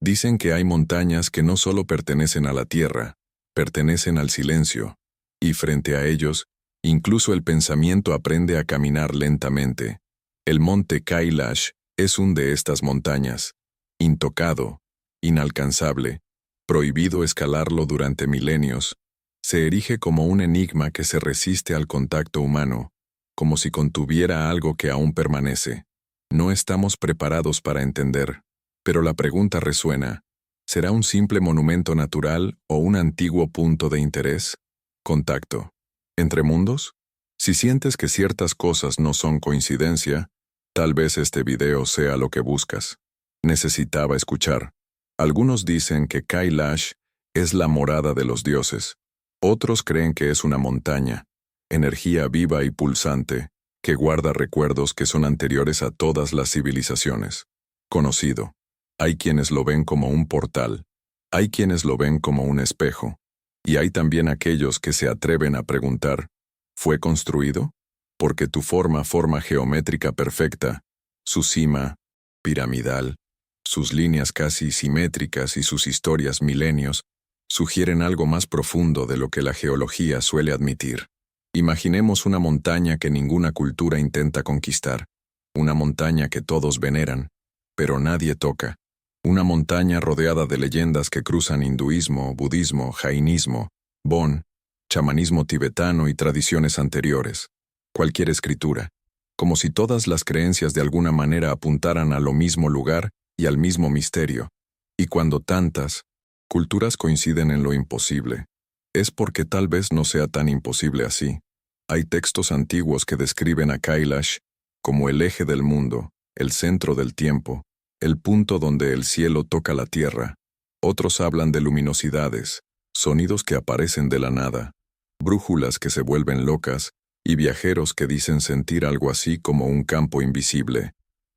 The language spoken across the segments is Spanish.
Dicen que hay montañas que no solo pertenecen a la tierra, pertenecen al silencio, y frente a ellos, incluso el pensamiento aprende a caminar lentamente. El monte Kailash es una de estas montañas, intocado, inalcanzable, prohibido escalarlo durante milenios. Se erige como un enigma que se resiste al contacto humano, como si contuviera algo que aún permanece. No estamos preparados para entender, pero la pregunta resuena: ¿será un simple monumento natural o un antiguo punto de interés? Contacto. ¿Entre mundos? Si sientes que ciertas cosas no son coincidencia, tal vez este video sea lo que buscas. Necesitaba escuchar. Algunos dicen que Kailash es la morada de los dioses. Otros creen que es una montaña, energía viva y pulsante, que guarda recuerdos que son anteriores a todas las civilizaciones. Conocido. Hay quienes lo ven como un portal, hay quienes lo ven como un espejo, y hay también aquellos que se atreven a preguntar: ¿fue construido? Porque tu forma geométrica perfecta, su cima, piramidal, sus líneas casi simétricas y sus historias milenios, sugieren algo más profundo de lo que la geología suele admitir. Imaginemos una montaña que ninguna cultura intenta conquistar, una montaña que todos veneran, pero nadie toca, una montaña rodeada de leyendas que cruzan hinduismo, budismo, jainismo, bon, chamanismo tibetano y tradiciones anteriores. Cualquier escritura, como si todas las creencias de alguna manera apuntaran a lo mismo lugar y al mismo misterio. Y cuando tantas culturas coinciden en lo imposible, es porque tal vez no sea tan imposible así. Hay textos antiguos que describen a Kailash como el eje del mundo, el centro del tiempo, el punto donde el cielo toca la tierra. Otros hablan de luminosidades, sonidos que aparecen de la nada, brújulas que se vuelven locas y viajeros que dicen sentir algo así como un campo invisible,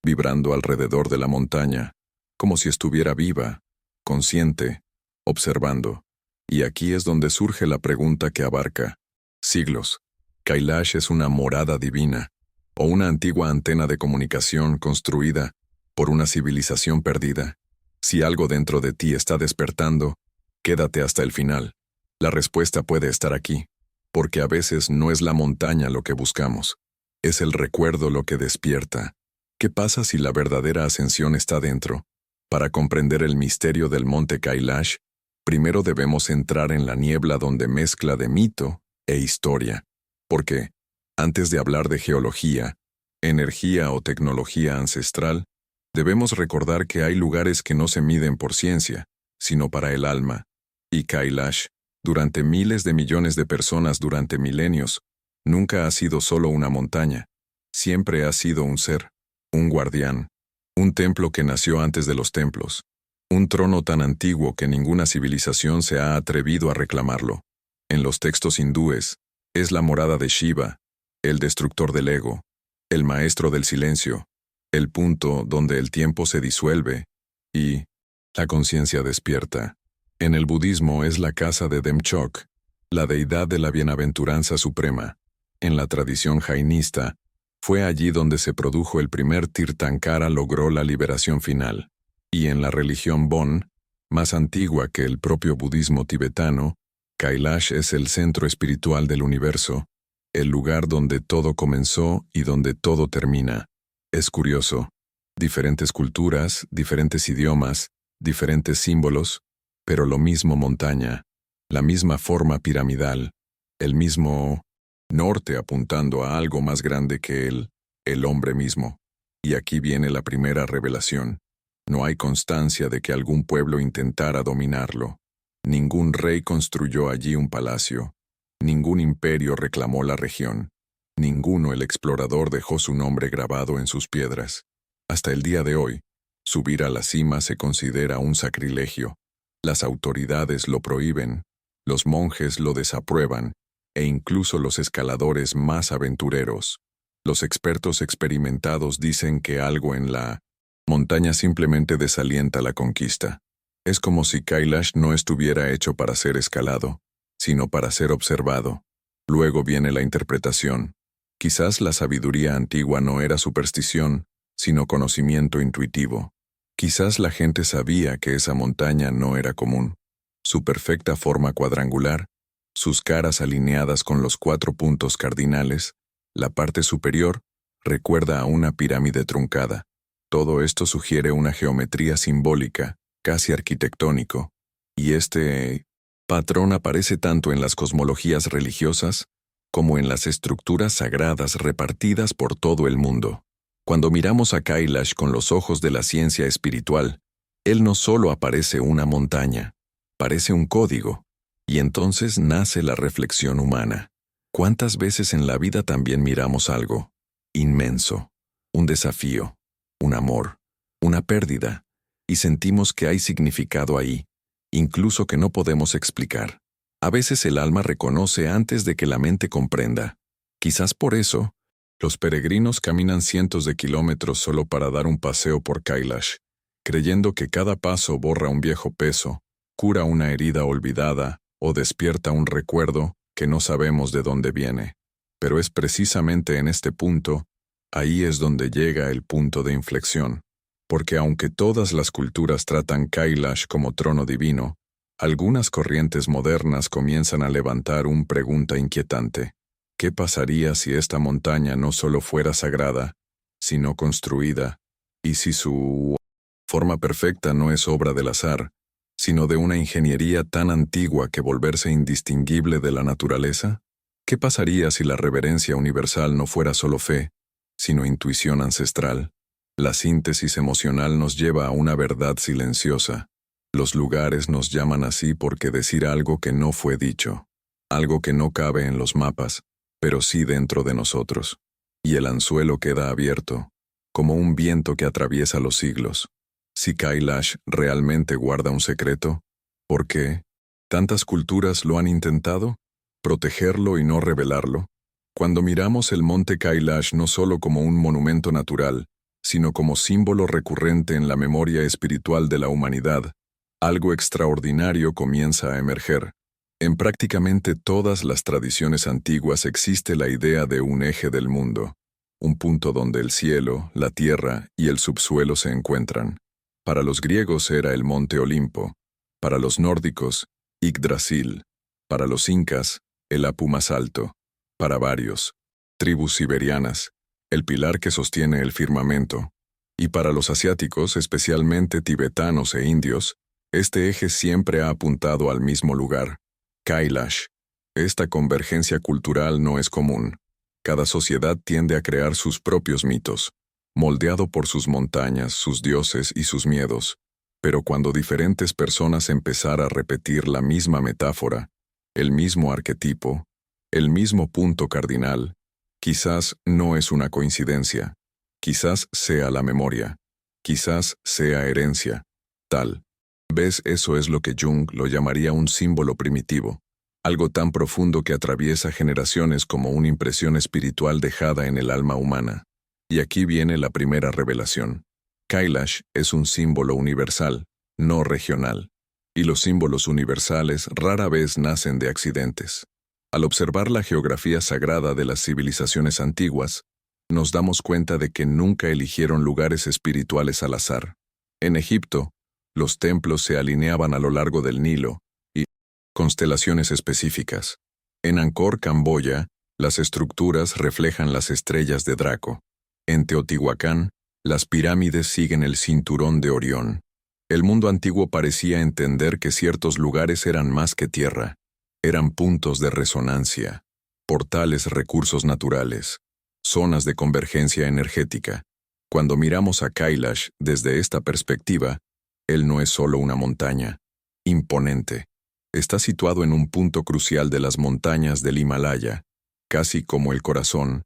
vibrando alrededor de la montaña, como si estuviera viva, consciente, observando. Y aquí es donde surge la pregunta que abarca siglos. ¿Kailash es una morada divina o una antigua antena de comunicación construida por una civilización perdida? Si algo dentro de ti está despertando, quédate hasta el final. La respuesta puede estar aquí, porque a veces no es la montaña lo que buscamos, es el recuerdo lo que despierta. ¿Qué pasa si la verdadera ascensión está dentro? Para comprender el misterio del monte Kailash, primero debemos entrar en la niebla donde mezcla de mito e historia. Porque, antes de hablar de geología, energía o tecnología ancestral, debemos recordar que hay lugares que no se miden por ciencia, sino para el alma. Y Kailash, durante miles de millones de personas durante milenios, nunca ha sido solo una montaña. Siempre ha sido un ser, un guardián, un templo que nació antes de los templos, un trono tan antiguo que ninguna civilización se ha atrevido a reclamarlo. En los textos hindúes, es la morada de Shiva, el destructor del ego, el maestro del silencio, el punto donde el tiempo se disuelve y la conciencia despierta. En el budismo es la casa de Demchok, la deidad de la bienaventuranza suprema. En la tradición jainista, fue allí donde se produjo el primer Tirthankara logró la liberación final. Y en la religión Bon, más antigua que el propio budismo tibetano, Kailash es el centro espiritual del universo, el lugar donde todo comenzó y donde todo termina. Es curioso. Diferentes culturas, diferentes idiomas, diferentes símbolos, pero lo mismo montaña, la misma forma piramidal, el mismo norte apuntando a algo más grande que el hombre mismo. Y aquí viene la primera revelación. No hay constancia de que algún pueblo intentara dominarlo. Ningún rey construyó allí un palacio. Ningún imperio reclamó la región. Ninguno el explorador dejó su nombre grabado en sus piedras. Hasta el día de hoy, subir a la cima se considera un sacrilegio. Las autoridades lo prohíben, los monjes lo desaprueban, e incluso los escaladores más aventureros. Los expertos experimentados dicen que algo en la montaña simplemente desalienta la conquista. Es como si Kailash no estuviera hecho para ser escalado, sino para ser observado. Luego viene la interpretación. Quizás la sabiduría antigua no era superstición, sino conocimiento intuitivo. Quizás la gente sabía que esa montaña no era común. Su perfecta forma cuadrangular, sus caras alineadas con los 4 puntos cardinales, la parte superior, recuerda a una pirámide truncada. Todo esto sugiere una geometría simbólica, casi arquitectónico, y este patrón aparece tanto en las cosmologías religiosas como en las estructuras sagradas repartidas por todo el mundo. Cuando miramos a Kailash con los ojos de la ciencia espiritual, él no solo aparece una montaña, parece un código, y entonces nace la reflexión humana. ¿Cuántas veces en la vida también miramos algo inmenso, un desafío, un amor, una pérdida, y sentimos que hay significado ahí, incluso que no podemos explicar? A veces el alma reconoce antes de que la mente comprenda. Quizás por eso, los peregrinos caminan cientos de kilómetros solo para dar un paseo por Kailash, creyendo que cada paso borra un viejo peso, cura una herida olvidada o despierta un recuerdo que no sabemos de dónde viene. Pero es precisamente en este punto, ahí es donde llega el punto de inflexión. Porque aunque todas las culturas tratan Kailash como trono divino, algunas corrientes modernas comienzan a levantar una pregunta inquietante. ¿Qué pasaría si esta montaña no solo fuera sagrada, sino construida, y si su forma perfecta no es obra del azar, sino de una ingeniería tan antigua que volverse indistinguible de la naturaleza? ¿Qué pasaría si la reverencia universal no fuera solo fe, sino intuición ancestral? La síntesis emocional nos lleva a una verdad silenciosa. Los lugares nos llaman así porque decir algo que no fue dicho, algo que no cabe en los mapas, pero sí dentro de nosotros. Y el anzuelo queda abierto, como un viento que atraviesa los siglos. Si Kailash realmente guarda un secreto, ¿por qué tantas culturas lo han intentado? Protegerlo y no revelarlo. Cuando miramos el monte Kailash no solo como un monumento natural, sino como símbolo recurrente en la memoria espiritual de la humanidad, algo extraordinario comienza a emerger. En prácticamente todas las tradiciones antiguas existe la idea de un eje del mundo, un punto donde el cielo, la tierra y el subsuelo se encuentran. Para los griegos era el monte Olimpo, para los nórdicos, Yggdrasil, para los incas, el Apu más alto, para varios, tribus siberianas, el pilar que sostiene el firmamento, y para los asiáticos, especialmente tibetanos e indios, este eje siempre ha apuntado al mismo lugar, Kailash. Esta convergencia cultural no es común. Cada sociedad tiende a crear sus propios mitos, moldeado por sus montañas, sus dioses y sus miedos. Pero cuando diferentes personas empezaron a repetir la misma metáfora, el mismo arquetipo, el mismo punto cardinal, quizás no es una coincidencia, quizás sea la memoria, quizás sea herencia, tal. ¿Ves? Eso es lo que Jung lo llamaría un símbolo primitivo, algo tan profundo que atraviesa generaciones como una impresión espiritual dejada en el alma humana. Y aquí viene la primera revelación. Kailash es un símbolo universal, no regional, y los símbolos universales rara vez nacen de accidentes. Al observar la geografía sagrada de las civilizaciones antiguas, nos damos cuenta de que nunca eligieron lugares espirituales al azar. En Egipto, los templos se alineaban a lo largo del Nilo, y constelaciones específicas. En Angkor, Camboya, las estructuras reflejan las estrellas de Draco. En Teotihuacán, las pirámides siguen el cinturón de Orión. El mundo antiguo parecía entender que ciertos lugares eran más que tierra, eran puntos de resonancia, portales recursos naturales, zonas de convergencia energética. Cuando miramos a Kailash desde esta perspectiva, él no es solo una montaña imponente. Está situado en un punto crucial de las montañas del Himalaya, casi como el corazón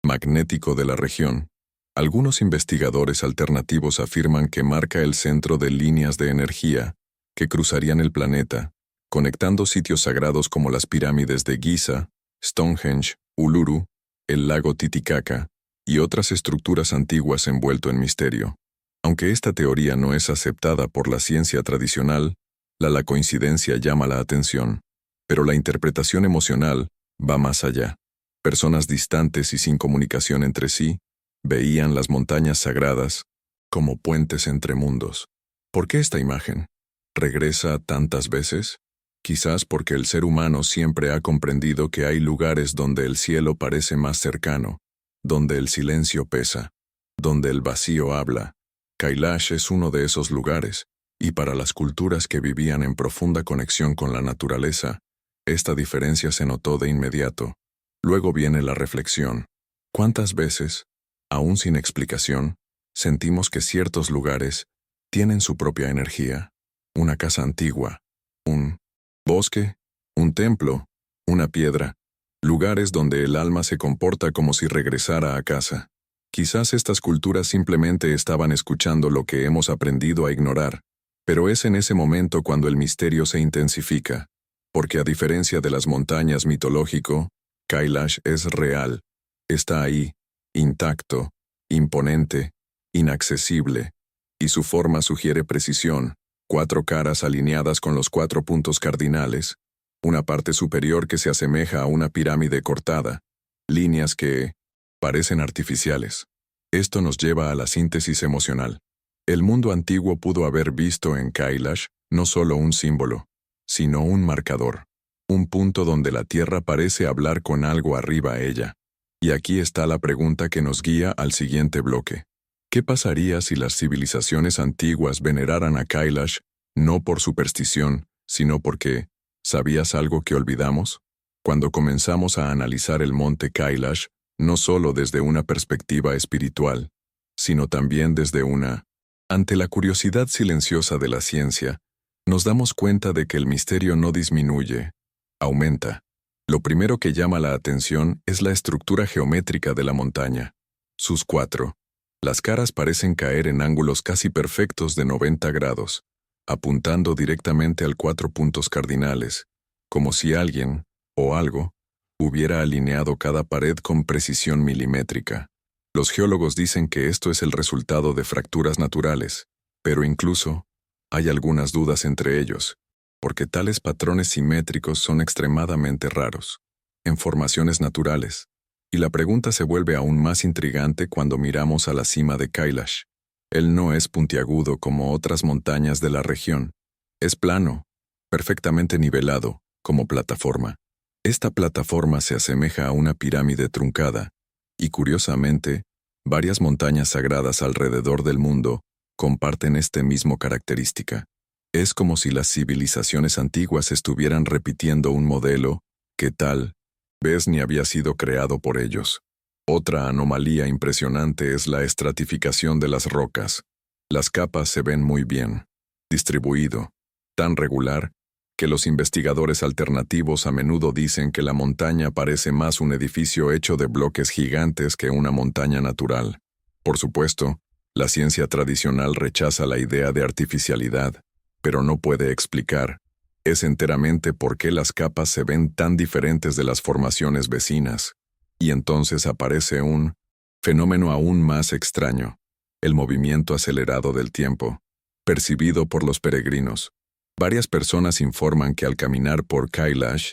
magnético de la región. Algunos investigadores alternativos afirman que marca el centro de líneas de energía que cruzarían el planeta, conectando sitios sagrados como las pirámides de Giza, Stonehenge, Uluru, el lago Titicaca y otras estructuras antiguas envuelto en misterio. Aunque esta teoría no es aceptada por la ciencia tradicional, la coincidencia llama la atención. Pero la interpretación emocional va más allá. Personas distantes y sin comunicación entre sí veían las montañas sagradas como puentes entre mundos. ¿Por qué esta imagen regresa tantas veces? Quizás porque el ser humano siempre ha comprendido que hay lugares donde el cielo parece más cercano, donde el silencio pesa, donde el vacío habla. Kailash es uno de esos lugares, y para las culturas que vivían en profunda conexión con la naturaleza, esta diferencia se notó de inmediato. Luego viene la reflexión. ¿Cuántas veces, aún sin explicación, sentimos que ciertos lugares tienen su propia energía? Una casa antigua, un bosque, un templo, una piedra, lugares donde el alma se comporta como si regresara a casa. Quizás estas culturas simplemente estaban escuchando lo que hemos aprendido a ignorar, pero es en ese momento cuando el misterio se intensifica, porque a diferencia de las montañas mitológico, Kailash es real, está ahí, intacto, imponente, inaccesible, y su forma sugiere precisión, 4 caras alineadas con los 4 puntos cardinales, una parte superior que se asemeja a una pirámide cortada, líneas que parecen artificiales. Esto nos lleva a la síntesis emocional. El mundo antiguo pudo haber visto en Kailash no solo un símbolo, sino un marcador, un punto donde la tierra parece hablar con algo arriba a ella. Y aquí está la pregunta que nos guía al siguiente bloque. ¿Qué pasaría si las civilizaciones antiguas veneraran a Kailash no por superstición, sino porque ¿sabías algo que olvidamos? Cuando comenzamos a analizar el monte Kailash, no solo desde una perspectiva espiritual, sino también desde una. Ante la curiosidad silenciosa de la ciencia, nos damos cuenta de que el misterio no disminuye, aumenta. Lo primero que llama la atención es la estructura geométrica de la montaña. Sus 4. Las caras parecen caer en ángulos casi perfectos de 90 grados, apuntando directamente al 4 puntos cardinales, como si alguien, o algo, hubiera alineado cada pared con precisión milimétrica. Los geólogos dicen que esto es el resultado de fracturas naturales, pero incluso hay algunas dudas entre ellos, porque tales patrones simétricos son extremadamente raros, en formaciones naturales, y la pregunta se vuelve aún más intrigante cuando miramos a la cima de Kailash. Él no es puntiagudo como otras montañas de la región, es plano, perfectamente nivelado, como plataforma. Esta plataforma se asemeja a una pirámide truncada, y curiosamente, varias montañas sagradas alrededor del mundo comparten esta misma característica. Es como si las civilizaciones antiguas estuvieran repitiendo un modelo que tal vez ni había sido creado por ellos. Otra anomalía impresionante es la estratificación de las rocas. Las capas se ven muy bien, distribuido, tan regular, que los investigadores alternativos a menudo dicen que la montaña parece más un edificio hecho de bloques gigantes que una montaña natural. Por supuesto, la ciencia tradicional rechaza la idea de artificialidad, pero no puede explicar. Es enteramente por qué las capas se ven tan diferentes de las formaciones vecinas. Y entonces aparece un fenómeno aún más extraño, el movimiento acelerado del tiempo, percibido por los peregrinos. Varias personas informan que al caminar por Kailash,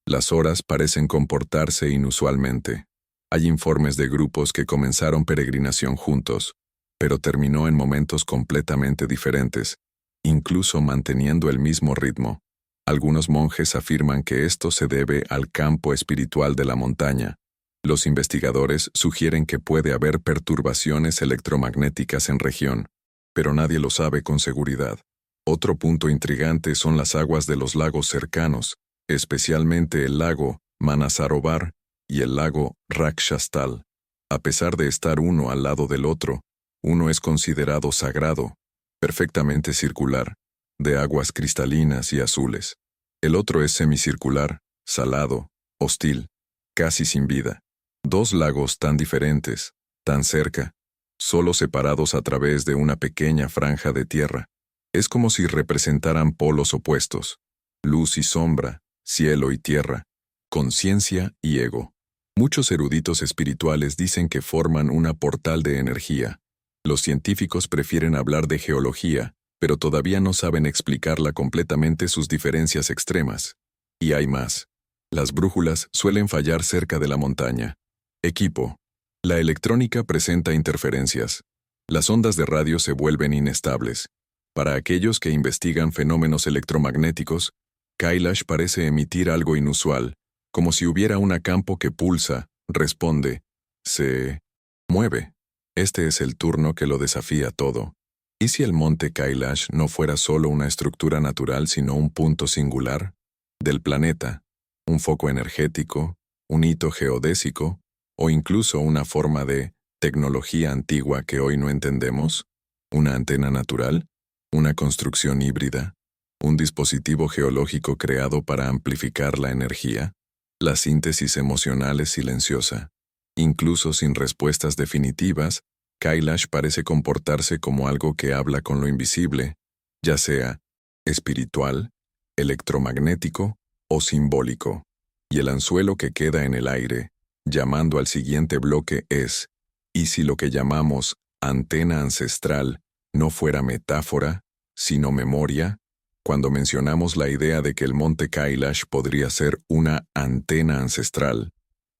las horas parecen comportarse inusualmente. Hay informes de grupos que comenzaron peregrinación juntos, pero terminó en momentos completamente diferentes, incluso manteniendo el mismo ritmo. Algunos monjes afirman que esto se debe al campo espiritual de la montaña. Los investigadores sugieren que puede haber perturbaciones electromagnéticas en región, pero nadie lo sabe con seguridad. Otro punto intrigante son las aguas de los lagos cercanos, especialmente el lago Manasarovar y el lago Rakshastal. A pesar de estar uno al lado del otro, uno es considerado sagrado, perfectamente circular, de aguas cristalinas y azules. El otro es semicircular, salado, hostil, casi sin vida. 2 lagos tan diferentes, tan cerca, solo separados a través de una pequeña franja de tierra. Es como si representaran polos opuestos, luz y sombra, cielo y tierra, conciencia y ego. Muchos eruditos espirituales dicen que forman una portal de energía. Los científicos prefieren hablar de geología, pero todavía no saben explicarla completamente sus diferencias extremas. Y hay más. Las brújulas suelen fallar cerca de la montaña. Equipo. La electrónica presenta interferencias. Las ondas de radio se vuelven inestables. Para aquellos que investigan fenómenos electromagnéticos, Kailash parece emitir algo inusual, como si hubiera un campo que pulsa, responde, se mueve. Este es el turno que lo desafía todo. ¿Y si el monte Kailash no fuera solo una estructura natural, sino un punto singular del planeta, un foco energético, un hito geodésico, o incluso una forma de tecnología antigua que hoy no entendemos? ¿Una antena natural? ¿Una construcción híbrida? ¿Un dispositivo geológico creado para amplificar la energía? La síntesis emocional es silenciosa. Incluso sin respuestas definitivas, Kailash parece comportarse como algo que habla con lo invisible, ya sea espiritual, electromagnético o simbólico. Y el anzuelo que queda en el aire, llamando al siguiente bloque es, ¿y si lo que llamamos antena ancestral no fuera metáfora, sino memoria? Cuando mencionamos la idea de que el monte Kailash podría ser una antena ancestral,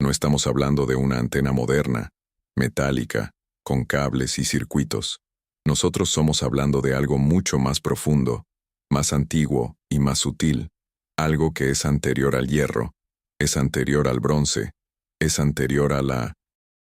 no estamos hablando de una antena moderna, metálica, con cables y circuitos. Nosotros somos hablando de algo mucho más profundo, más antiguo y más sutil, algo que es anterior al hierro, es anterior al bronce, es anterior a la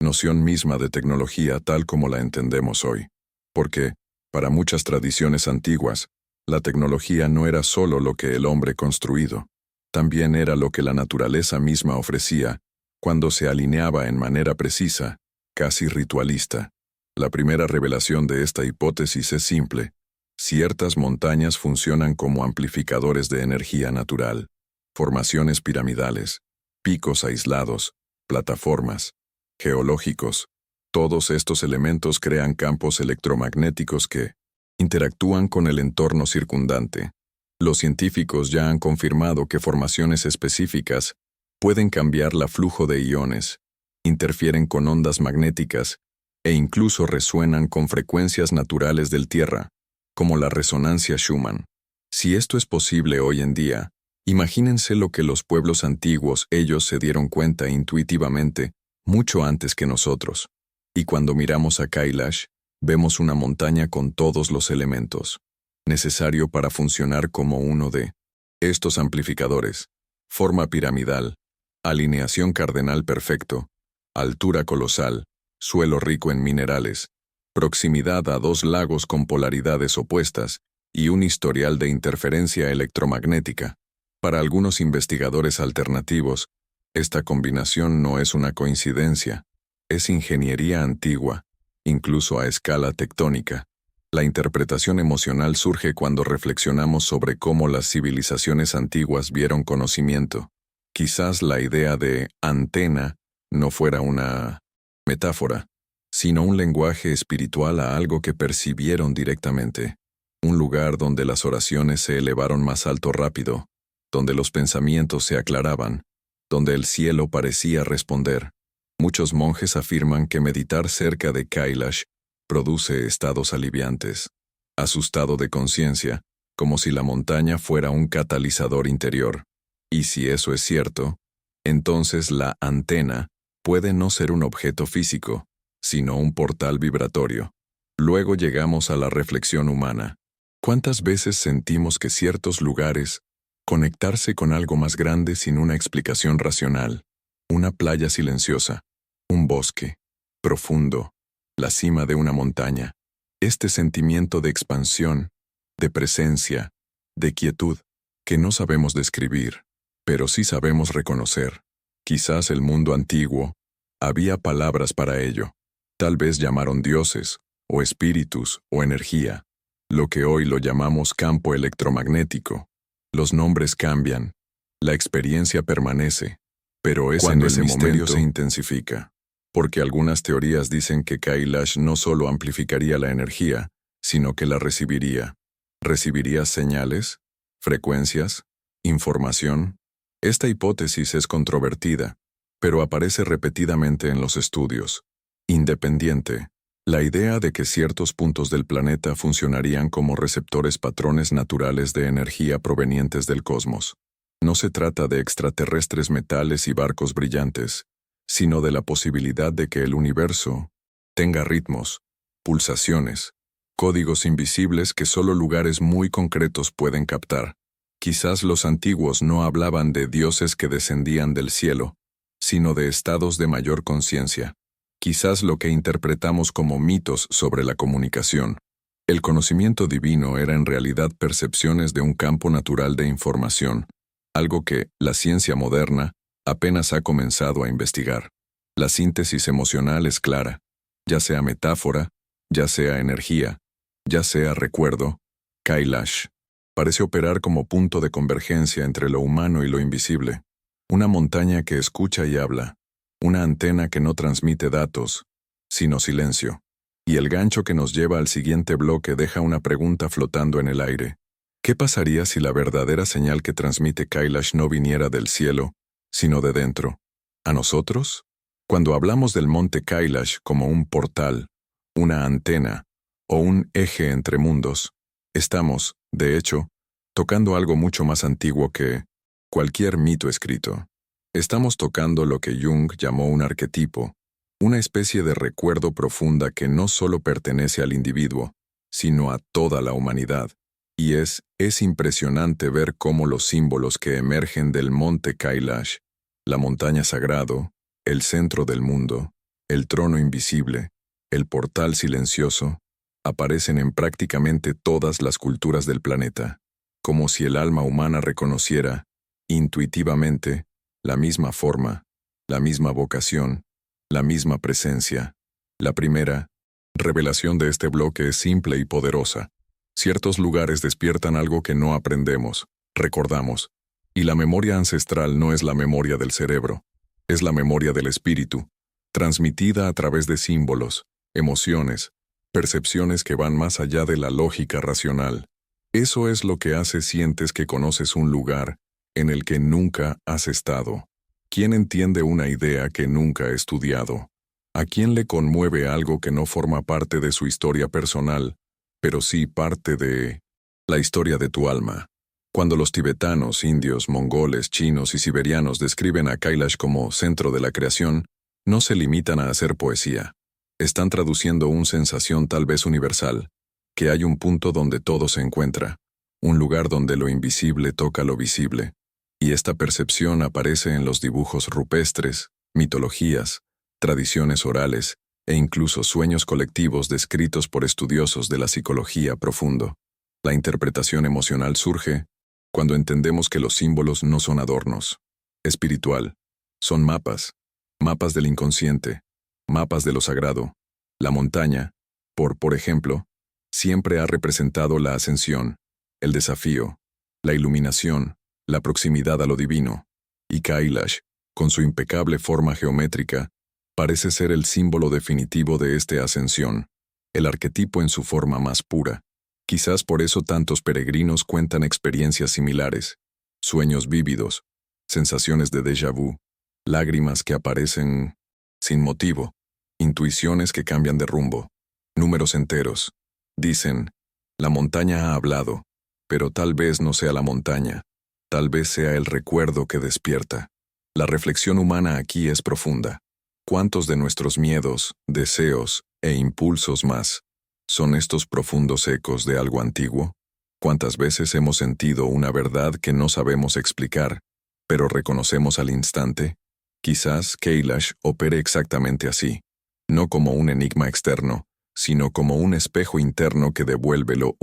noción misma de tecnología tal como la entendemos hoy. Porque, para muchas tradiciones antiguas, la tecnología no era solo lo que el hombre construido, también era lo que la naturaleza misma ofrecía cuando se alineaba en manera precisa, casi ritualista. La primera revelación de esta hipótesis es simple. Ciertas montañas funcionan como amplificadores de energía natural, formaciones piramidales, picos aislados, plataformas, geológicos. Todos estos elementos crean campos electromagnéticos que interactúan con el entorno circundante. Los científicos ya han confirmado que formaciones específicas pueden cambiar el flujo de iones, interfieren con ondas magnéticas e incluso resuenan con frecuencias naturales del Tierra, como la resonancia Schumann. Si esto es posible hoy en día, imagínense lo que los pueblos antiguos ellos se dieron cuenta intuitivamente mucho antes que nosotros. Y cuando miramos a Kailash, vemos una montaña con todos los elementos necesario para funcionar como uno de estos amplificadores: forma piramidal, alineación cardenal perfecto, altura colosal, suelo rico en minerales, proximidad a dos lagos con polaridades opuestas y un historial de interferencia electromagnética. Para algunos investigadores alternativos, esta combinación no es una coincidencia, es ingeniería antigua, incluso a escala tectónica. La interpretación emocional surge cuando reflexionamos sobre cómo las civilizaciones antiguas vieron conocimiento. Quizás la idea de antena no fuera una metáfora, sino un lenguaje espiritual a algo que percibieron directamente. Un lugar donde las oraciones se elevaron más alto rápido, donde los pensamientos se aclaraban, donde el cielo parecía responder. Muchos monjes afirman que meditar cerca de Kailash produce estados aliviantes, asustado de conciencia, como si la montaña fuera un catalizador interior. Y si eso es cierto, entonces la antena puede no ser un objeto físico, sino un portal vibratorio. Luego llegamos a la reflexión humana. ¿Cuántas veces sentimos que ciertos lugares conectarse con algo más grande sin una explicación racional? Una playa silenciosa, un bosque profundo, la cima de una montaña. Este sentimiento de expansión, de presencia, de quietud, que no sabemos describir, pero sí sabemos reconocer. Quizás el mundo antiguo había palabras para ello. Tal vez llamaron dioses, o espíritus, o energía, lo que hoy lo llamamos campo electromagnético. Los nombres cambian, la experiencia permanece, pero es cuando en ese momento se intensifica. Porque algunas teorías dicen que Kailash no solo amplificaría la energía, sino que la recibiría. ¿Recibiría señales, frecuencias, información? Esta hipótesis es controvertida, pero aparece repetidamente en los estudios. Independiente, la idea de que ciertos puntos del planeta funcionarían como receptores patrones naturales de energía provenientes del cosmos. No se trata de extraterrestres metales y barcos brillantes, sino de la posibilidad de que el universo tenga ritmos, pulsaciones, códigos invisibles que solo lugares muy concretos pueden captar. Quizás los antiguos no hablaban de dioses que descendían del cielo, sino de estados de mayor conciencia. Quizás lo que interpretamos como mitos sobre la comunicación. El conocimiento divino era en realidad percepciones de un campo natural de información, algo que la ciencia moderna apenas ha comenzado a investigar. La síntesis emocional es clara, ya sea metáfora, ya sea energía, ya sea recuerdo. Kailash parece operar como punto de convergencia entre lo humano y lo invisible. Una montaña que escucha y habla, una antena que no transmite datos, sino silencio. Y el gancho que nos lleva al siguiente bloque deja una pregunta flotando en el aire. ¿Qué pasaría si la verdadera señal que transmite Kailash no viniera del cielo, sino de dentro? ¿A nosotros? Cuando hablamos del monte Kailash como un portal, una antena o un eje entre mundos, estamos, de hecho, tocando algo mucho más antiguo que cualquier mito escrito. Estamos tocando lo que Jung llamó un arquetipo, una especie de recuerdo profunda que no solo pertenece al individuo, sino a toda la humanidad. Y es impresionante ver cómo los símbolos que emergen del monte Kailash, la montaña sagrado, el centro del mundo, el trono invisible, el portal silencioso, aparecen en prácticamente todas las culturas del planeta, como si el alma humana reconociera, intuitivamente, la misma forma, la misma vocación, la misma presencia. La primera revelación de este bloque es simple y poderosa. Ciertos lugares despiertan algo que no aprendemos, recordamos, y la memoria ancestral no es la memoria del cerebro, es la memoria del espíritu, transmitida a través de símbolos, emociones, percepciones que van más allá de la lógica racional. Eso es lo que hace sientes que conoces un lugar en el que nunca has estado. ¿Quién entiende una idea que nunca ha estudiado? ¿A quién le conmueve algo que no forma parte de su historia personal, pero sí parte de la historia de tu alma? Cuando los tibetanos, indios, mongoles, chinos y siberianos describen a Kailash como centro de la creación, no se limitan a hacer poesía. Están traduciendo una sensación tal vez universal, que hay un punto donde todo se encuentra, un lugar donde lo invisible toca lo visible. Y esta percepción aparece en los dibujos rupestres, mitologías, tradiciones orales e incluso sueños colectivos descritos por estudiosos de la psicología profundo. La interpretación emocional surge cuando entendemos que los símbolos no son adornos. Espiritual. Son mapas. Mapas del inconsciente. Mapas de lo sagrado. La montaña, por ejemplo, siempre ha representado la ascensión, el desafío, la iluminación, la proximidad a lo divino. Y Kailash, con su impecable forma geométrica, parece ser el símbolo definitivo de esta ascensión, el arquetipo en su forma más pura. Quizás por eso tantos peregrinos cuentan experiencias similares, sueños vívidos, sensaciones de déjà vu, lágrimas que aparecen sin motivo, intuiciones que cambian de rumbo, números enteros. Dicen, la montaña ha hablado, pero tal vez no sea la montaña, tal vez sea el recuerdo que despierta. La reflexión humana aquí es profunda. ¿Cuántos de nuestros miedos, deseos e impulsos más son estos profundos ecos de algo antiguo? ¿Cuántas veces hemos sentido una verdad que no sabemos explicar, pero reconocemos al instante? Quizás Kailash opere exactamente así, no como un enigma externo, sino como un espejo interno que devuelve lo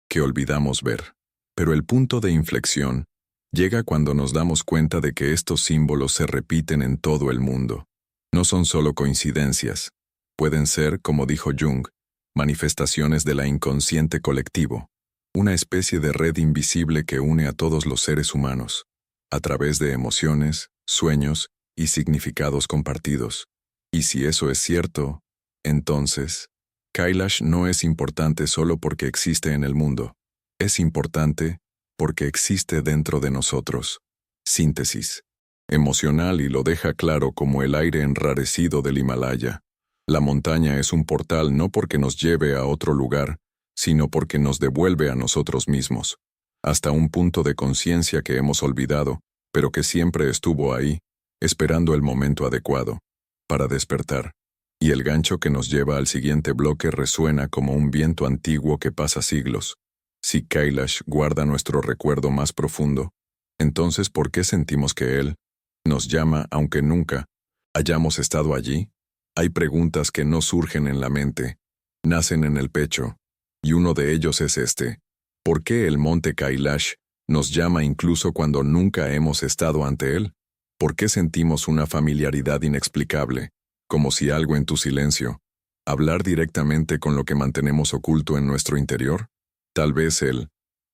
que olvidamos ver. Pero el punto de inflexión llega cuando nos damos cuenta de que estos símbolos se repiten en todo el mundo. No son solo coincidencias. Pueden ser, como dijo Jung, manifestaciones de la inconsciente colectivo, una especie de red invisible que une a todos los seres humanos, a través de emociones, sueños y significados compartidos. Y si eso es cierto, entonces, Kailash no es importante solo porque existe en el mundo. Es importante porque existe dentro de nosotros. Síntesis. Emocional y lo deja claro como el aire enrarecido del Himalaya. La montaña es un portal no porque nos lleve a otro lugar, sino porque nos devuelve a nosotros mismos, hasta un punto de conciencia que hemos olvidado, pero que siempre estuvo ahí, esperando el momento adecuado, para despertar. y el gancho que nos lleva al siguiente bloque resuena como un viento antiguo que pasa siglos. Si Kailash guarda nuestro recuerdo más profundo, entonces ¿por qué sentimos que él nos llama aunque nunca hayamos estado allí? Hay preguntas que no surgen en la mente, nacen en el pecho, y uno de ellos es este: ¿por qué el monte Kailash nos llama incluso cuando nunca hemos estado ante él? ¿Por qué sentimos una familiaridad inexplicable, como si algo en tu silencio, hablar directamente con lo que mantenemos oculto en nuestro interior? Tal vez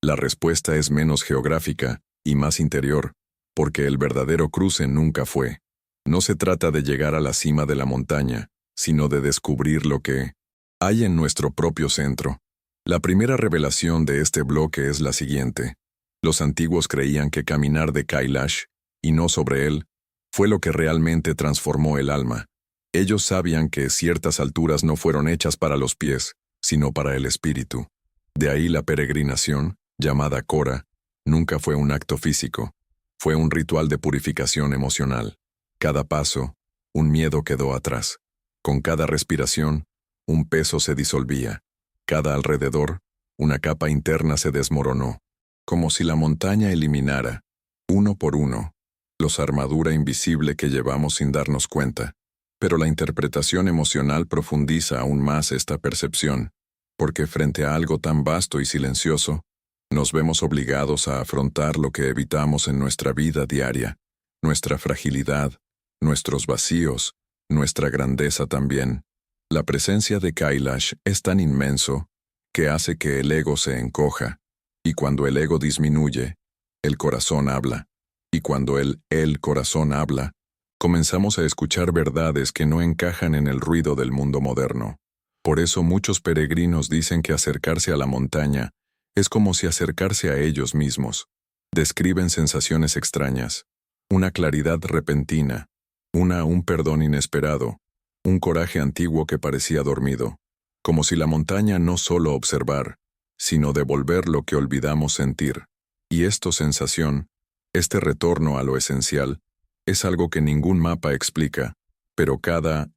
la respuesta es menos geográfica y más interior, porque el verdadero cruce nunca fue. No se trata de llegar a la cima de la montaña, sino de descubrir lo que hay en nuestro propio centro. La primera revelación de este bloque es la siguiente. Los antiguos creían que caminar de Kailash, y no sobre él, fue lo que realmente transformó el alma. Ellos sabían que ciertas alturas no fueron hechas para los pies, sino para el espíritu. De ahí la peregrinación, llamada Kora, nunca fue un acto físico, fue un ritual de purificación emocional. Cada paso, un miedo quedó atrás. Con cada respiración, un peso se disolvía. Cada alrededor, una capa interna se desmoronó, como si la montaña eliminara, uno por uno, los armadura invisible que llevamos sin darnos cuenta. Pero la interpretación emocional profundiza aún más esta percepción, porque frente a algo tan vasto y silencioso, nos vemos obligados a afrontar lo que evitamos en nuestra vida diaria, nuestra fragilidad, nuestros vacíos, nuestra grandeza también. La presencia de Kailash es tan inmenso que hace que el ego se encoja, y cuando el ego disminuye, el corazón habla, y cuando el corazón habla, comenzamos a escuchar verdades que no encajan en el ruido del mundo moderno. Por eso muchos peregrinos dicen que acercarse a la montaña es como si acercarse a ellos mismos. Describen sensaciones extrañas, una claridad repentina, un perdón inesperado, un coraje antiguo que parecía dormido, como si la montaña no solo observar, sino devolver lo que olvidamos sentir. Y esta sensación, este retorno a lo esencial, es algo que ningún mapa explica, pero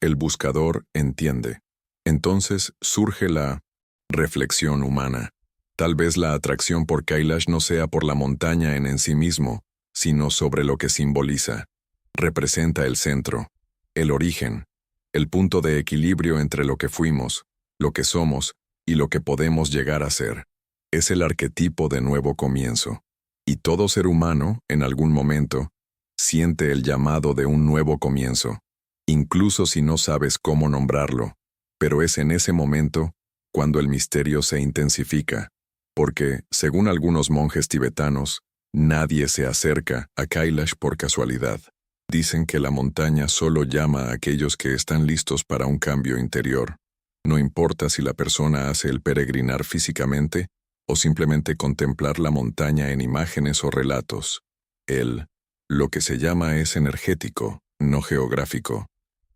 el buscador entiende. Entonces surge la reflexión humana. Tal vez la atracción por Kailash no sea por la montaña en sí mismo, sino sobre lo que simboliza. Representa el centro, el origen, el punto de equilibrio entre lo que fuimos, lo que somos y lo que podemos llegar a ser. Es el arquetipo de nuevo comienzo. Y todo ser humano, en algún momento, siente el llamado de un nuevo comienzo, incluso si no sabes cómo nombrarlo. Pero es en ese momento cuando el misterio se intensifica, porque, según algunos monjes tibetanos, nadie se acerca a Kailash por casualidad. Dicen que la montaña solo llama a aquellos que están listos para un cambio interior. No importa si la persona hace el peregrinar físicamente o simplemente contemplar la montaña en imágenes o relatos. Lo que se llama es energético, no geográfico.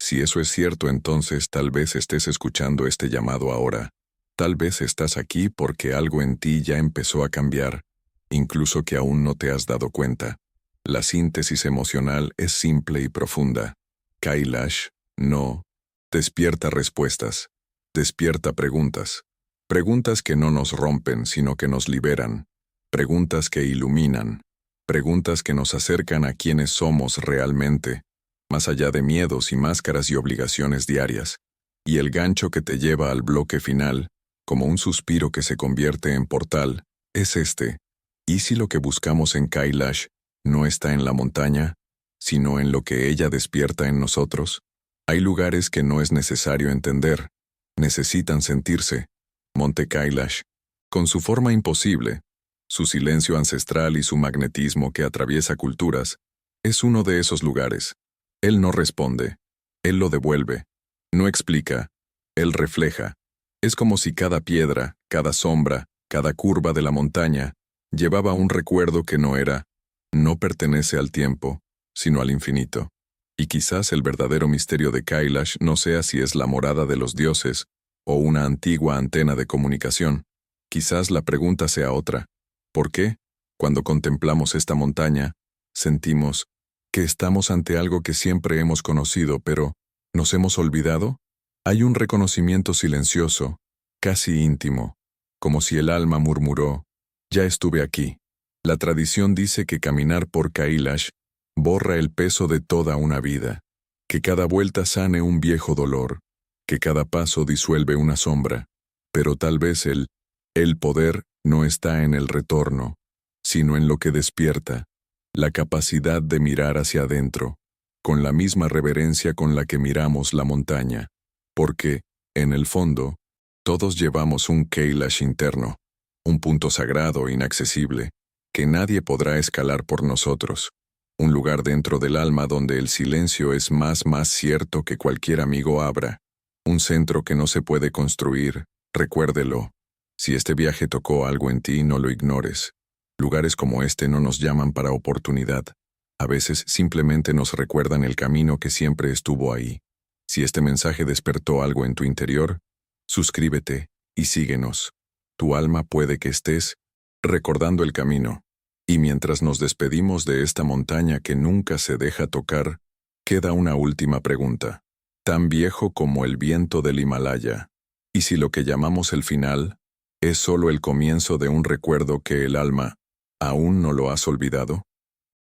Si eso es cierto, entonces tal vez estés escuchando este llamado ahora. Tal vez estás aquí porque algo en ti ya empezó a cambiar, incluso que aún no te has dado cuenta. La síntesis emocional es simple y profunda. Kailash, no, despierta respuestas, despierta preguntas. Preguntas que no nos rompen, sino que nos liberan. Preguntas que iluminan. Preguntas que nos acercan a quienes somos realmente, más allá de miedos y máscaras y obligaciones diarias. Y el gancho que te lleva al bloque final, como un suspiro que se convierte en portal, es este. ¿Y si lo que buscamos en Kailash no está en la montaña, sino en lo que ella despierta en nosotros? Hay lugares que no es necesario entender, necesitan sentirse. Monte Kailash, con su forma imposible, su silencio ancestral y su magnetismo que atraviesa culturas, es uno de esos lugares. Él no responde, él lo devuelve, no explica, él refleja. Es como si cada piedra, cada sombra, cada curva de la montaña, llevaba un recuerdo que no pertenece al tiempo, sino al infinito. Y quizás el verdadero misterio de Kailash no sea si es la morada de los dioses o una antigua antena de comunicación. Quizás la pregunta sea otra. ¿Por qué, cuando contemplamos esta montaña, sentimos que estamos ante algo que siempre hemos conocido, pero ¿nos hemos olvidado? Hay un reconocimiento silencioso, casi íntimo, como si el alma murmuró, ya estuve aquí. La tradición dice que caminar por Kailash borra el peso de toda una vida, que cada vuelta sane un viejo dolor, que cada paso disuelve una sombra, pero tal vez el poder no está en el retorno, sino en lo que despierta, la capacidad de mirar hacia adentro, con la misma reverencia con la que miramos la montaña, porque, en el fondo, todos llevamos un Kailash interno, un punto sagrado inaccesible, que nadie podrá escalar por nosotros, un lugar dentro del alma donde el silencio es más cierto que cualquier amigo abra, un centro que no se puede construir, recuérdelo. Si este viaje tocó algo en ti, no lo ignores. Lugares como este no nos llaman para oportunidad. A veces simplemente nos recuerdan el camino que siempre estuvo ahí. Si este mensaje despertó algo en tu interior, suscríbete y síguenos. Tu alma puede que estés recordando el camino. Y mientras nos despedimos de esta montaña que nunca se deja tocar, queda una última pregunta. Tan viejo como el viento del Himalaya. ¿Y si lo que llamamos el final es solo el comienzo de un recuerdo que el alma aún no lo has olvidado?